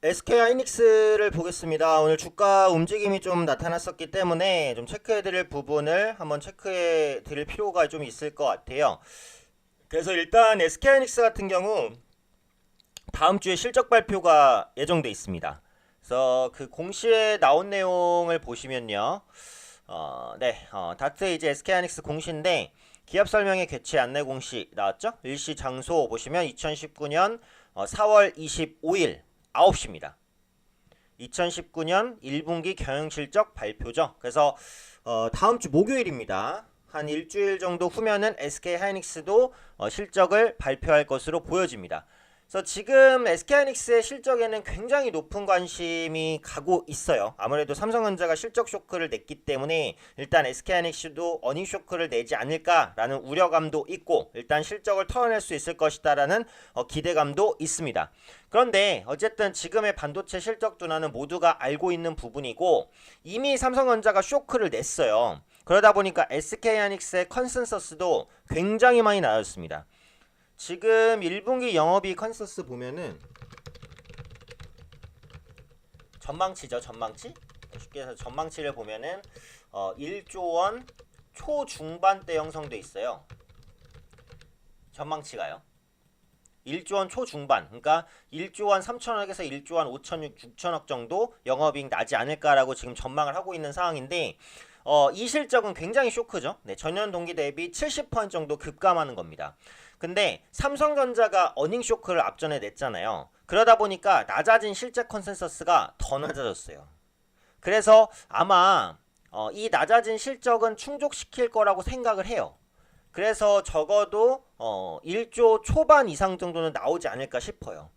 SK하이닉스를 보겠습니다. 오늘 주가 움직임이 좀 나타났었기 때문에 좀 체크해드릴 부분을 한번 체크해드릴 필요가 좀 있을 것 같아요. 그래서 일단 SK하이닉스 같은 경우 다음 주에 실적 발표가 예정돼 있습니다. 그래서 그 공시에 나온 내용을 보시면요. 다트 이제 SK하이닉스 공시인데 기업 설명회 개최 안내 공시 나왔죠? 일시 장소 보시면 2019년 4월 25일 9시입니다. 2019년 1분기 경영실적 발표죠. 그래서 다음 주 목요일입니다. 한 일주일 정도 후면은 SK하이닉스도 실적을 발표할 것으로 보여집니다. 그래서 지금 SK하이닉스의 실적에는 굉장히 높은 관심이 가고 있어요. 아무래도 삼성전자가 실적 쇼크를 냈기 때문에 일단 SK하이닉스도 어닝 쇼크를 내지 않을까라는 우려감도 있고 일단 실적을 털어낼 수 있을 것이다라는 기대감도 있습니다. 그런데 어쨌든 지금의 반도체 실적 둔화는 모두가 알고 있는 부분이고 이미 삼성전자가 쇼크를 냈어요. 그러다 보니까 SK하이닉스의 컨센서스도 굉장히 많이 나왔습니다. 지금 1분기 영업이익 컨센서스 보면은 전망치죠. 전망치 쉽게 해서 전망치를 보면은 1조 원 초중반대 형성돼 있어요. 전망치가요. 1조 원 초중반, 그러니까 1조 원 3천억에서 1조 원 5천억, 6천억 정도 영업이익 나지 않을까라고 지금 전망을 하고 있는 상황인데 이 실적은 굉장히 쇼크죠. 네, 전년 동기 대비 70% 정도 급감하는 겁니다. 근데 삼성전자가 어닝 쇼크를 앞전에 냈잖아요. 그러다 보니까 낮아진 실제 컨센서스가 더 낮아졌어요. 그래서 아마 이 낮아진 실적은 충족시킬 거라고 생각을 해요. 그래서 적어도 1조 초반 이상 정도는 나오지 않을까 싶어요.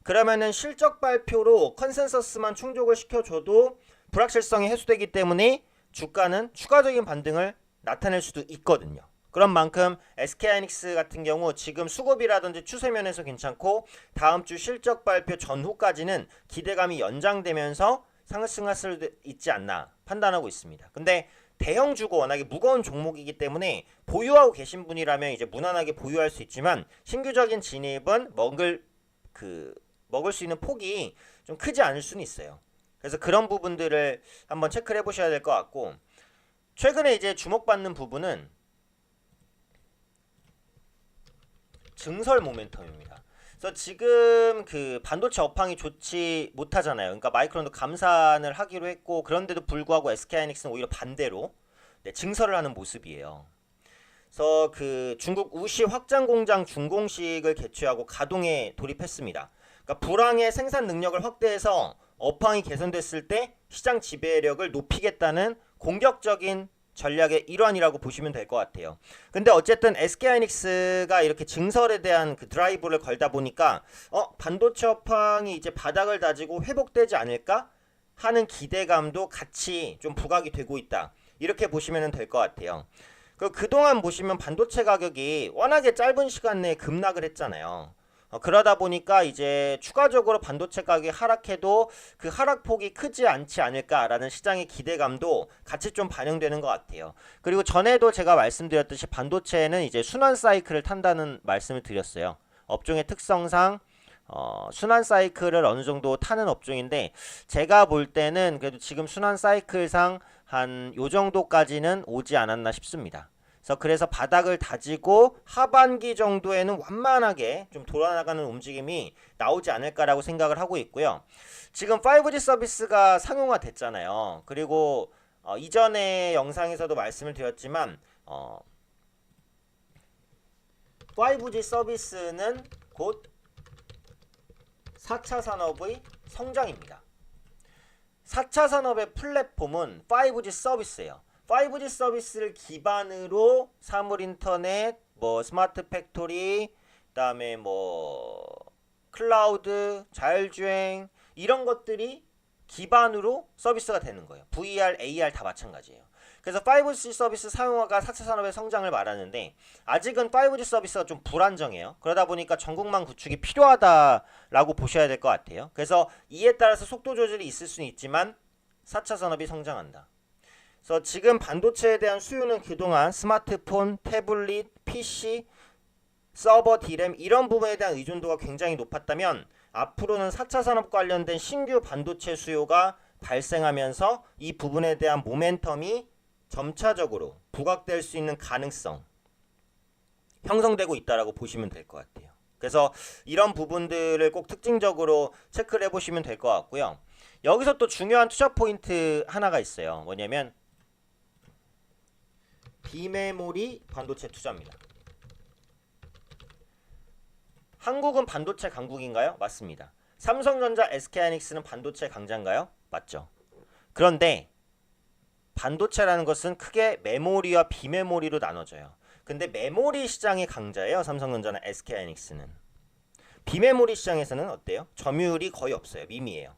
그러면은 실적 발표로 컨센서스만 충족을 시켜줘도 불확실성이 해소되기 때문에 주가는 추가적인 반등을 나타낼 수도 있거든요. 그런 만큼 SK하이닉스 같은 경우 지금 수급이라든지 추세면에서 괜찮고 다음 주 실적 발표 전후까지는 기대감이 연장되면서 상승할 수 있지 않나 판단하고 있습니다. 근데 대형주고 워낙에 무거운 종목이기 때문에 보유하고 계신 분이라면 이제 무난하게 보유할 수 있지만 신규적인 진입은 먹을 수 있는 폭이 좀 크지 않을 수는 있어요. 그래서 그런 부분들을 한번 체크를 해보셔야 될 것 같고 최근에 이제 주목받는 부분은 증설 모멘텀입니다. 그래서 지금 그 반도체 업황이 좋지 못하잖아요. 그러니까 마이크론도 감산을 하기로 했고 그런데도 불구하고 SK하이닉스는 오히려 반대로 증설을 하는 모습이에요. 그래서 그 중국 우시 확장 공장 준공식을 개최하고 가동에 돌입했습니다. 그러니까 불황의 생산 능력을 확대해서 업황이 개선됐을 때 시장 지배력을 높이겠다는 공격적인 전략의 일환이라고 보시면 될 것 같아요. 근데 어쨌든 SK하이닉스가 이렇게 증설에 대한 그 드라이브를 걸다 보니까 반도체 업황이 이제 바닥을 다지고 회복되지 않을까 하는 기대감도 같이 좀 부각이 되고 있다. 이렇게 보시면 될 것 같아요. 그동안 보시면 반도체 가격이 워낙에 짧은 시간 내에 급락을 했잖아요. 그러다 보니까 이제 추가적으로 반도체 가격이 하락해도 그 하락폭이 크지 않지 않을까라는 시장의 기대감도 같이 좀 반영되는 것 같아요. 그리고 전에도 제가 말씀드렸듯이 반도체는 이제 순환 사이클을 탄다는 말씀을 드렸어요. 업종의 특성상 순환 사이클을 어느 정도 타는 업종인데 제가 볼 때는 그래도 지금 순환 사이클상 한 요 정도까지는 오지 않았나 싶습니다. 그래서 바닥을 다지고 하반기 정도에는 완만하게 좀 돌아나가는 움직임이 나오지 않을까라고 생각을 하고 있고요. 지금 5G 서비스가 상용화 됐잖아요. 그리고 이전에 영상에서도 말씀을 드렸지만 5G 서비스는 곧 4차 산업의 성장입니다. 4차 산업의 플랫폼은 5G 서비스예요. 5G 서비스를 기반으로 사물 인터넷, 스마트 팩토리, 그다음에 클라우드, 자율주행 이런 것들이 기반으로 서비스가 되는 거예요. VR, AR 다 마찬가지예요. 그래서 5G 서비스 사용화가 4차 산업의 성장을 말하는데 아직은 5G 서비스가 좀 불안정해요. 그러다 보니까 전국망 구축이 필요하다라고 보셔야 될 것 같아요. 그래서 이에 따라서 속도 조절이 있을 수는 있지만 4차 산업이 성장한다. 그래서 지금 반도체에 대한 수요는 그동안 스마트폰, 태블릿, PC, 서버, 디램 이런 부분에 대한 의존도가 굉장히 높았다면 앞으로는 4차 산업 관련된 신규 반도체 수요가 발생하면서 이 부분에 대한 모멘텀이 점차적으로 부각될 수 있는 가능성 형성되고 있다라고 보시면 될 것 같아요. 그래서 이런 부분들을 꼭 특징적으로 체크를 해보시면 될 것 같고요. 여기서 또 중요한 투자 포인트 하나가 있어요. 뭐냐면 비메모리 반도체 투자입니다. 한국은 반도체 강국인가요? 맞습니다. 삼성전자, SK하이닉스는 반도체 강자인가요? 맞죠. 그런데 반도체라는 것은 크게 메모리와 비메모리로 나눠져요. 근데 메모리 시장의 강자예요. 삼성전자나 SK하이닉스는. 비메모리 시장에서는 어때요? 점유율이 거의 없어요. 미미해요.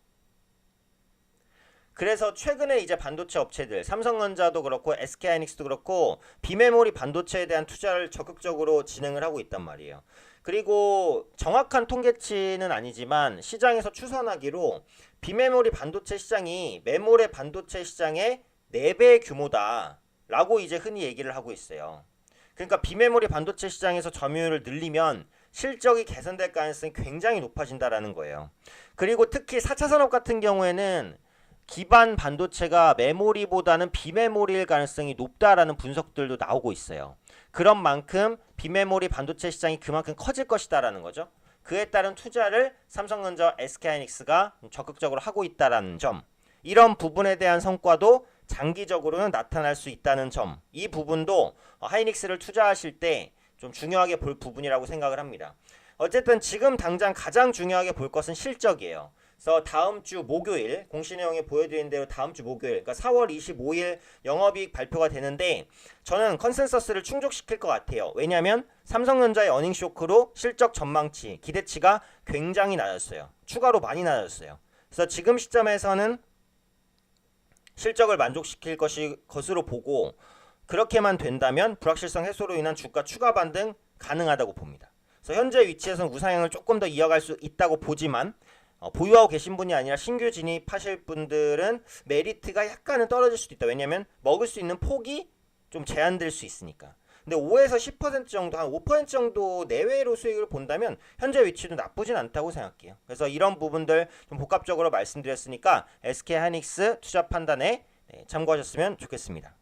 그래서 최근에 이제 반도체 업체들, 삼성전자도 그렇고 SK하이닉스도 그렇고 비메모리 반도체에 대한 투자를 적극적으로 진행을 하고 있단 말이에요. 그리고 정확한 통계치는 아니지만 시장에서 추산하기로 비메모리 반도체 시장이 메모리 반도체 시장의 4배 규모다라고 이제 흔히 얘기를 하고 있어요. 그러니까 비메모리 반도체 시장에서 점유율을 늘리면 실적이 개선될 가능성이 굉장히 높아진다라는 거예요. 그리고 특히 4차 산업 같은 경우에는 기반 반도체가 메모리보다는 비메모리일 가능성이 높다라는 분석들도 나오고 있어요. 그런 만큼 비메모리 반도체 시장이 그만큼 커질 것이다라는 거죠. 그에 따른 투자를 삼성전자, SK하이닉스가 적극적으로 하고 있다라는 점, 이런 부분에 대한 성과도 장기적으로는 나타날 수 있다는 점, 이 부분도 하이닉스를 투자하실 때 좀 중요하게 볼 부분이라고 생각을 합니다. 어쨌든 지금 당장 가장 중요하게 볼 것은 실적이에요. 그래서 다음 주 목요일 공시 내용에 보여드린 대로 다음 주 목요일, 그러니까 4월 25일 영업이익 발표가 되는데 저는 컨센서스를 충족시킬 것 같아요. 왜냐하면 삼성전자의 어닝 쇼크로 실적 전망치, 기대치가 굉장히 낮았어요. 추가로 많이 낮았어요. 그래서 지금 시점에서는 실적을 만족시킬 것으로 보고, 그렇게만 된다면 불확실성 해소로 인한 주가 추가 반등 가능하다고 봅니다. 그래서 현재 위치에서는 우상향을 조금 더 이어갈 수 있다고 보지만 보유하고 계신 분이 아니라 신규 진입하실 분들은 메리트가 약간은 떨어질 수도 있다. 왜냐면 먹을 수 있는 폭이 좀 제한될 수 있으니까. 근데 5에서 10% 정도, 한 5% 정도 내외로 수익을 본다면 현재 위치도 나쁘진 않다고 생각해요. 그래서 이런 부분들 좀 복합적으로 말씀드렸으니까 SK하이닉스 투자 판단에 참고하셨으면 좋겠습니다.